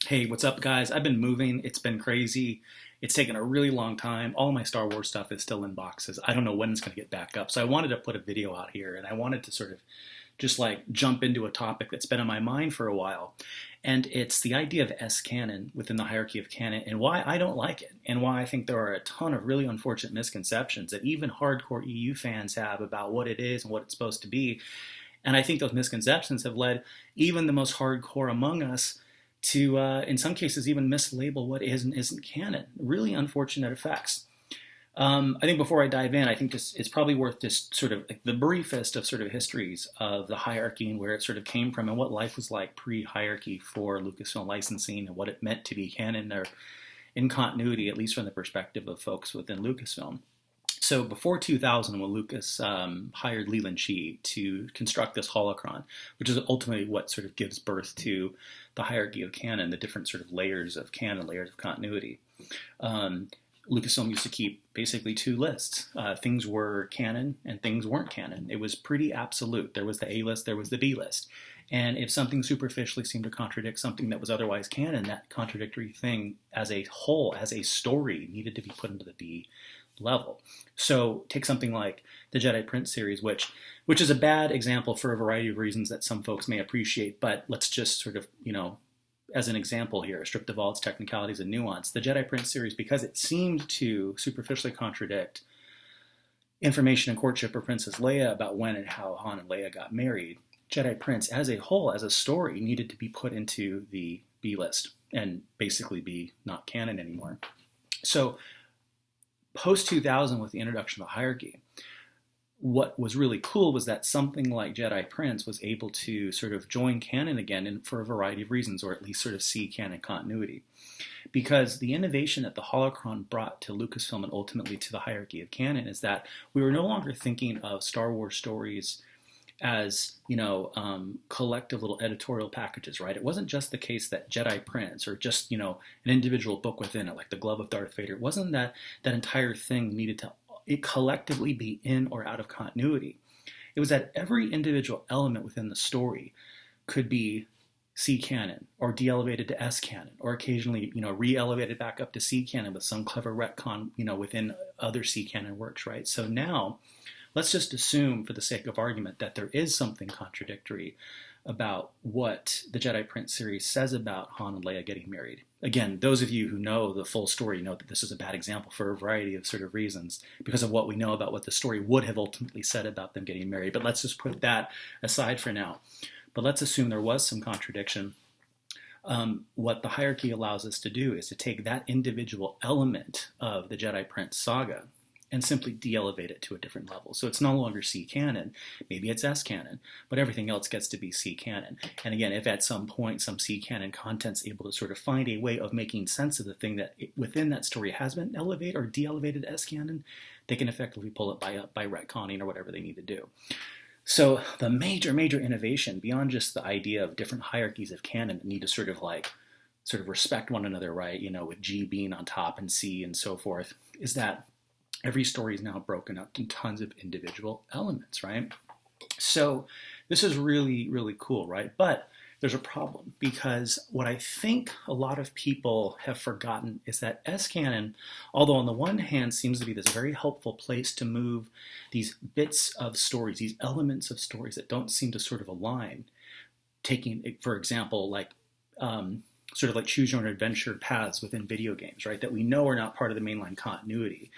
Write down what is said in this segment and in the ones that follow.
Hey, what's up, guys? I've been moving. It's been crazy. It's taken a really long time. All my Star Wars stuff is still in boxes. I don't know when it's going to get back up. So I wanted to put a video out here and I wanted to sort of just like jump into a topic that's been on my mind for a while. And it's the idea of S-Canon within the hierarchy of canon and why I don't like it and why I think there are a ton of really unfortunate misconceptions that even hardcore EU fans have about what it is and what it's supposed to be. And I think those misconceptions have led even the most hardcore among us to, in some cases, even mislabel what is and isn't canon. Really unfortunate effects. I think before I dive in, I think it's probably worth just sort of like the briefest of sort of histories of the hierarchy and where it sort of came from and what life was like pre-hierarchy for Lucasfilm licensing and what it meant to be canon or in continuity, at least from the perspective of folks within Lucasfilm. So before 2000, when Lucas hired Leland Shee to construct this holocron, which is ultimately what sort of gives birth to the hierarchy of canon, the different sort of layers of canon, layers of continuity. Lucasfilm used to keep basically two lists. Things were canon and things weren't canon. It was pretty absolute. There was the A list, there was the B list. And if something superficially seemed to contradict something that was otherwise canon, that contradictory thing as a whole, as a story, needed to be put into the B level. So take something like the Jedi Prince series, which is a bad example for a variety of reasons that some folks may appreciate, but let's just sort of, as an example here, stripped of all its technicalities and nuance, the Jedi Prince series, because it seemed to superficially contradict information in Courtship of Princess Leia about when and how Han and Leia got married, Jedi Prince as a whole, as a story, needed to be put into the B list and basically be not canon anymore. So post-2000, with the introduction of the hierarchy, what was really cool was that something like Jedi Prince was able to sort of join canon again for a variety of reasons, or at least sort of see canon continuity. Because the innovation that the holocron brought to Lucasfilm and ultimately to the hierarchy of canon is that we were no longer thinking of Star Wars stories as, collective little editorial packages, right? It wasn't just the case that Jedi Prince or just, an individual book within it, like the Glove of Darth Vader. It wasn't that entire thing needed to collectively be in or out of continuity. It was that every individual element within the story could be C canon or de-elevated to S canon or occasionally, re-elevated back up to C canon with some clever retcon, within other C canon works, right? So now let's just assume, for the sake of argument, that there is something contradictory about what the Jedi Prince series says about Han and Leia getting married. Again, those of you who know the full story know that this is a bad example for a variety of sort of reasons because of what we know about what the story would have ultimately said about them getting married. But let's just put that aside for now. But let's assume there was some contradiction. What the hierarchy allows us to do is to take that individual element of the Jedi Prince saga and simply de-elevate it to a different level. So it's no longer C canon, maybe it's S canon, but everything else gets to be C canon. And again, if at some point some C canon content's able to sort of find a way of making sense of the thing that within that story has been elevated or de-elevated to S canon, they can effectively pull it by retconning or whatever they need to do. So the major innovation beyond just the idea of different hierarchies of canon that need to sort of respect one another, right? With G being on top and C and so forth, is that every story is now broken up into tons of individual elements, right? So this is really, really cool, right? But there's a problem because what I think a lot of people have forgotten is that S-Canon, although on the one hand seems to be this very helpful place to move these bits of stories, these elements of stories that don't seem to sort of align, taking, for example, like sort of like choose your own adventure paths within video games, right? That we know are not part of the mainline continuity,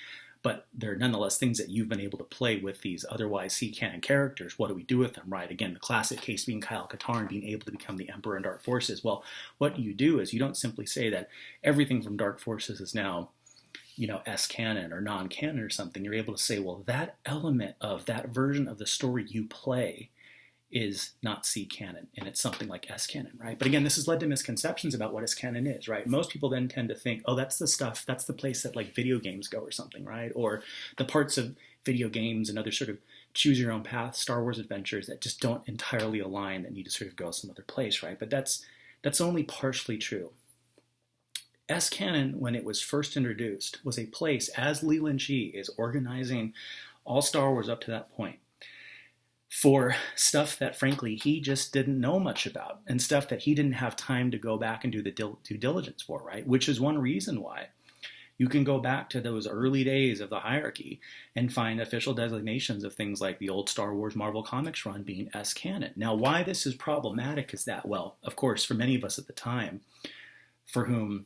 but they're nonetheless things that you've been able to play with these otherwise C-canon characters. What do we do with them, right? Again, the classic case being Kyle Katarn being able to become the Emperor in Dark Forces. Well, what you do is you don't simply say that everything from Dark Forces is now, S-canon or non-canon or something. You're able to say, well, that element of that version of the story you play is not C-canon, and it's something like S-canon, right? But again, this has led to misconceptions about what S-canon is, right? Most people then tend to think, oh, that's the stuff, that's the place that like video games go or something, right? Or the parts of video games and other sort of choose your own path Star Wars adventures that just don't entirely align, that need to sort of go some other place, right? But that's only partially true. S-canon, when it was first introduced, was a place, as Leland Shee is organizing all Star Wars up to that point, for stuff that frankly he just didn't know much about, and stuff that he didn't have time to go back and do the due diligence for, right? Which is one reason why you can go back to those early days of the hierarchy and find official designations of things like the old Star Wars Marvel Comics run being S-Canon. Now, why this is problematic is that, well, of course, for many of us at the time, for whom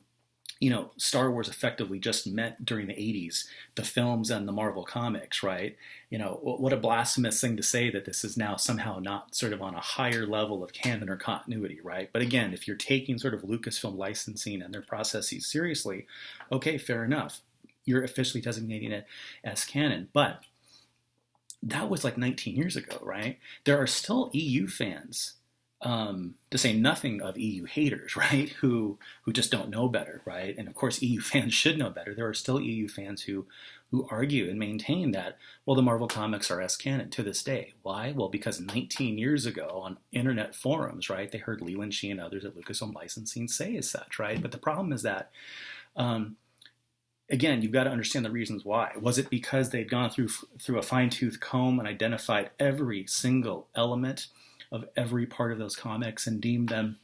Star Wars effectively just meant during the 80s, the films and the Marvel comics, right? What a blasphemous thing to say that this is now somehow not sort of on a higher level of canon or continuity, right? But again, if you're taking sort of Lucasfilm licensing and their processes seriously, okay, fair enough. You're officially designating it as canon. But that was like 19 years ago, right? There are still EU fans, to say nothing of EU haters, right, who just don't know better, right? And of course, EU fans should know better. There are still EU fans who argue and maintain that, well, the Marvel comics are S-Canon to this day. Why? Well, because 19 years ago on internet forums, right, they heard Leland Shee and others at Lucasfilm Licensing say as such, right? But the problem is that, again, you've got to understand the reasons why. Was it because they'd gone through a fine-tooth comb and identified every single element of every part of those comics and deemed them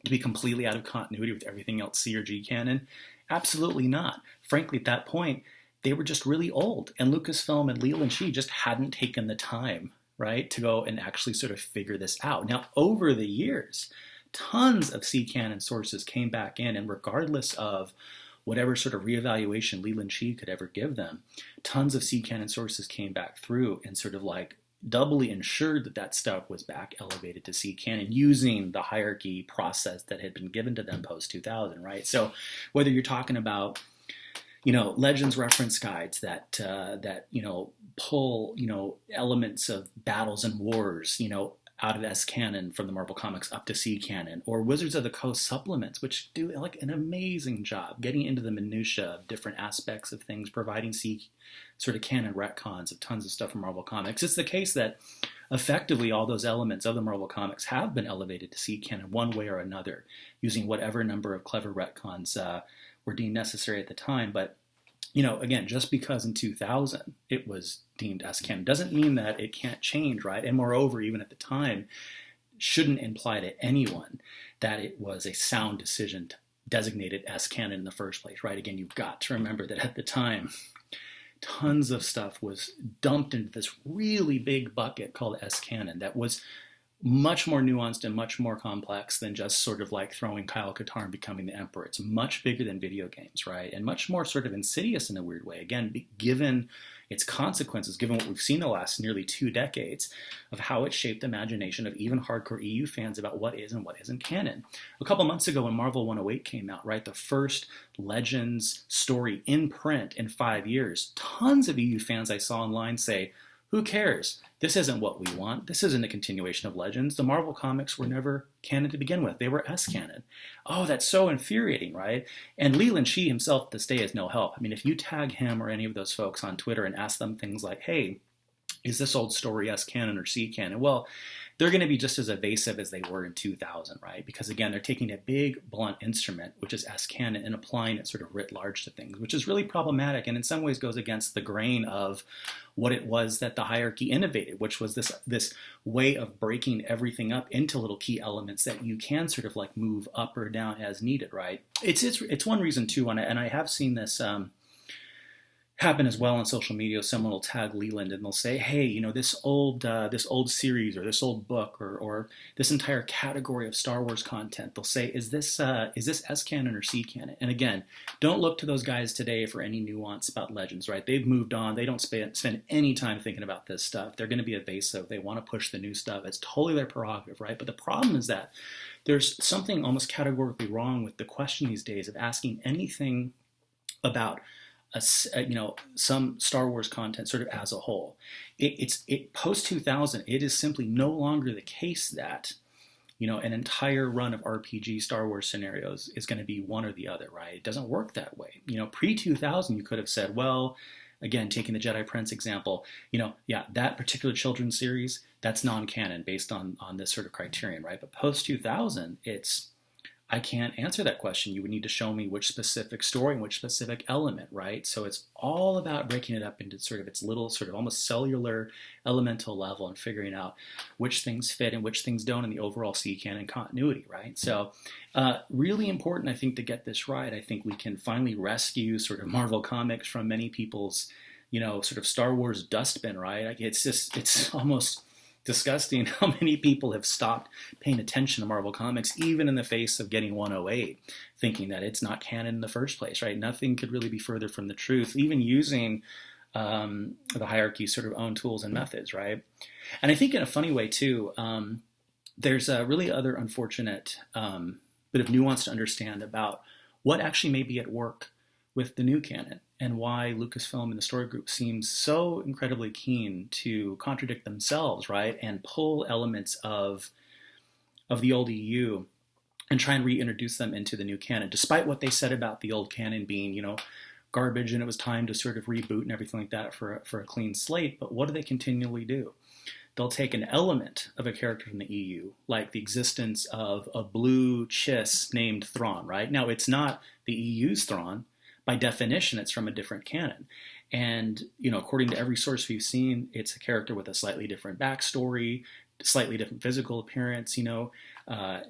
to be completely out of continuity with everything else C or G canon? Absolutely not. Frankly, at that point, they were just really old, and Lucasfilm and Leland Shee just hadn't taken the time, right, to go and actually sort of figure this out. Now, over the years, tons of C canon sources came back in, and regardless of whatever sort of reevaluation Leland Shee could ever give them, tons of C canon sources came back through and sort of like doubly ensured that stuff was back elevated to C canon using the hierarchy process that had been given to them post 2000, right? So whether you're talking about, Legends reference guides that pull, elements of battles and wars, out of S-Canon from the Marvel Comics up to C-Canon, or Wizards of the Coast supplements, which do like an amazing job getting into the minutia of different aspects of things, providing sort of canon retcons of tons of stuff from Marvel Comics. It's the case that effectively all those elements of the Marvel Comics have been elevated to C-Canon one way or another, using whatever number of clever retcons were deemed necessary at the time. But again, just because in 2000 it was deemed S-Canon doesn't mean that it can't change, right? And moreover, even at the time, shouldn't imply to anyone that it was a sound decision to designate it S-Canon in the first place, right? Again, you've got to remember that at the time, tons of stuff was dumped into this really big bucket called S-Canon that was much more nuanced and much more complex than just sort of like throwing Kyle Katarn becoming the Emperor. It's much bigger than video games, right? And much more sort of insidious in a weird way. Again, given its consequences, given what we've seen the last nearly 2 decades of how it shaped the imagination of even hardcore EU fans about what is and what isn't canon. A couple months ago when Marvel 108 came out, right, the first Legends story in print in 5 years, tons of EU fans I saw online say, who cares? This isn't what we want. This isn't a continuation of Legends. The Marvel comics were never canon to begin with. They were S-Canon. Oh, that's so infuriating, right? And Leland Shee himself to this day is no help. I mean, if you tag him or any of those folks on Twitter and ask them things like, hey, is this old story S-Canon or C-Canon? Well, they're going to be just as evasive as they were in 2000, right? Because again, they're taking a big, blunt instrument, which is S-Canon, and applying it sort of writ large to things, which is really problematic and in some ways goes against the grain of what it was that the hierarchy innovated, which was this way of breaking everything up into little key elements that you can sort of like move up or down as needed, right? It's one reason too, and I have seen this happen as well on social media. Someone will tag Leland and they'll say, hey, this old series or this old book or this entire category of Star Wars content, they'll say, is this S-Canon or C-Canon? And again, don't look to those guys today for any nuance about Legends, right? They've moved on. They don't spend any time thinking about this stuff. They're going to be evasive. They want to push the new stuff. It's totally their prerogative, right? But the problem is that there's something almost categorically wrong with the question these days of asking anything about some Star Wars content sort of as a whole. It post 2000, it is simply no longer the case that an entire run of RPG Star Wars scenarios is going to be one or the other, right? It doesn't work that way. Pre 2000, you could have said, well, again, taking the Jedi Prince example, that particular children's series, that's non-canon based on this sort of criterion, right? But post 2000, I can't answer that question. You would need to show me which specific story and which specific element, right? So it's all about breaking it up into sort of its little, sort of almost cellular, elemental level and figuring out which things fit and which things don't in the overall C-canon continuity, right? So really important, I think, to get this right. I think we can finally rescue sort of Marvel Comics from many people's, sort of Star Wars dustbin, right? Like it's almost disgusting how many people have stopped paying attention to Marvel Comics, even in the face of getting 108, thinking that it's not canon in the first place, right? Nothing could really be further from the truth, even using the hierarchy's sort of own tools and methods, right? And I think in a funny way, too, there's a really other unfortunate bit of nuance to understand about what actually may be at work with the new canon and why Lucasfilm and the story group seems so incredibly keen to contradict themselves, right? And pull elements of the old EU and try and reintroduce them into the new canon, despite what they said about the old canon being, garbage and it was time to sort of reboot and everything like that for a clean slate. But what do they continually do? They'll take an element of a character from the EU, like the existence of a blue chiss named Thrawn, right? Now, it's not the EU's Thrawn. By definition, it's from a different canon. And, according to every source we've seen, it's a character with a slightly different backstory, slightly different physical appearance,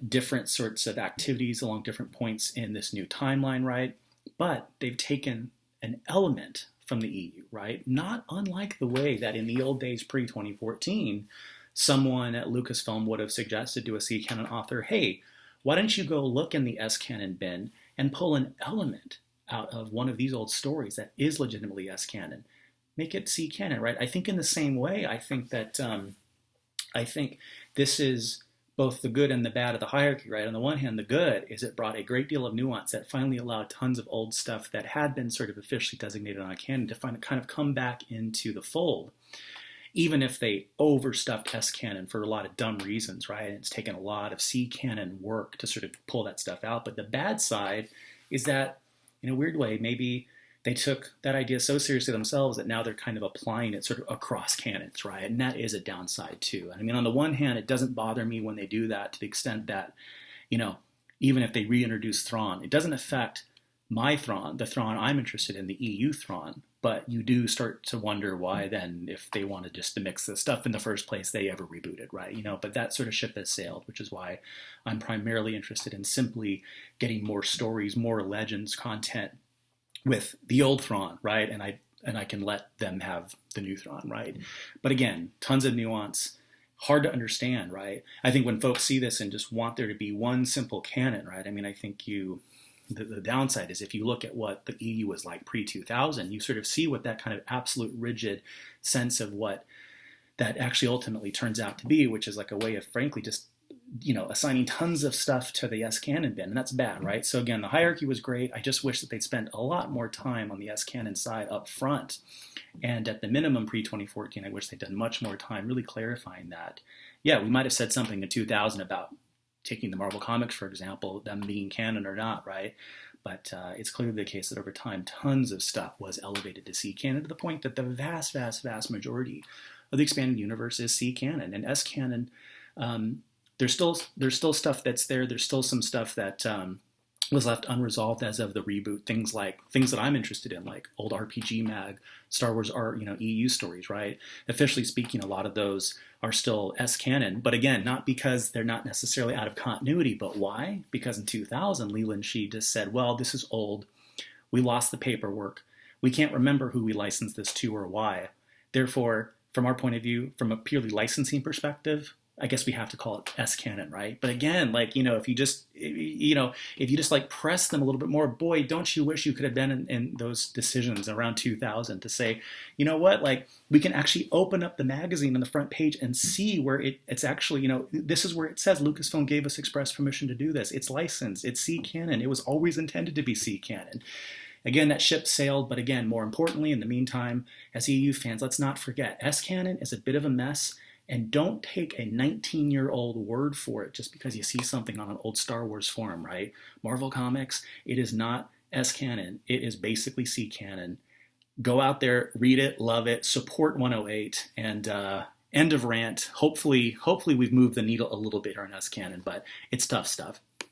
different sorts of activities along different points in this new timeline, right? But they've taken an element from the EU, right? Not unlike the way that in the old days pre-2014, someone at Lucasfilm would have suggested to a C-canon author, hey, why don't you go look in the S-canon bin and pull an element out of one of these old stories that is legitimately S-canon, make it C-canon, right? I think in the same way, I think that this is both the good and the bad of the hierarchy, right? On the one hand, the good is it brought a great deal of nuance that finally allowed tons of old stuff that had been sort of officially designated on a canon to kind of come back into the fold, even if they overstuffed S-canon for a lot of dumb reasons, right? And it's taken a lot of C-canon work to sort of pull that stuff out. But the bad side is that, in a weird way, maybe they took that idea so seriously themselves that now they're kind of applying it sort of across canons, right? And that is a downside too. I mean, on the one hand, it doesn't bother me when they do that to the extent that, even if they reintroduce Thrawn, it doesn't affect my Thrawn, the Thrawn I'm interested in, the EU Thrawn. But you do start to wonder why then, if they wanted just to mix this stuff in the first place, they ever rebooted, right? But that sort of ship has sailed, which is why I'm primarily interested in simply getting more stories, more legends content with the old Thrawn, right? And I can let them have the new Thrawn, right? But again, tons of nuance, hard to understand, right? I think when folks see this and just want there to be one simple canon, right? I mean, I think the downside is if you look at what the EU was like pre-2000, you sort of see what that kind of absolute rigid sense of what that actually ultimately turns out to be, which is like a way of frankly just, assigning tons of stuff to the S-canon bin, and that's bad, right? So again, the hierarchy was great. I just wish that they'd spent a lot more time on the S-canon side up front. And at the minimum pre-2014, I wish they'd done much more time really clarifying that. Yeah, we might have said something in 2000 about taking the Marvel Comics, for example, them being canon or not, right? But it's clearly the case that over time, tons of stuff was elevated to C-canon to the point that the vast, vast, vast majority of the expanded universe is C-canon. And S-canon, there's still stuff that's there. There's still some stuff that was left unresolved as of the reboot. Things that I'm interested in, like old RPG Mag, Star Wars art, EU stories, right? Officially speaking, a lot of those are still S-canon, but again, not because they're not necessarily out of continuity, but why? Because in 2000, Leland Shee just said, well, this is old. We lost the paperwork. We can't remember who we licensed this to or why. Therefore, from our point of view, from a purely licensing perspective, I guess we have to call it S-canon, right? But again, if you just like press them a little bit more, boy, don't you wish you could have been in those decisions around 2000 to say, you know what, like we can actually open up the magazine on the front page and see where it's actually, this is where it says Lucasfilm gave us express permission to do this. It's licensed. It's C-canon. It was always intended to be C-canon. Again, that ship sailed, but again, more importantly, in the meantime, as EU fans, let's not forget, S-canon is a bit of a mess. And don't take a 19-year-old word for it just because you see something on an old Star Wars forum, right? Marvel Comics, it is not S-canon. It is basically C-canon. Go out there, read it, love it, support 108, and end of rant. Hopefully we've moved the needle a little bit on S-canon, but it's tough stuff.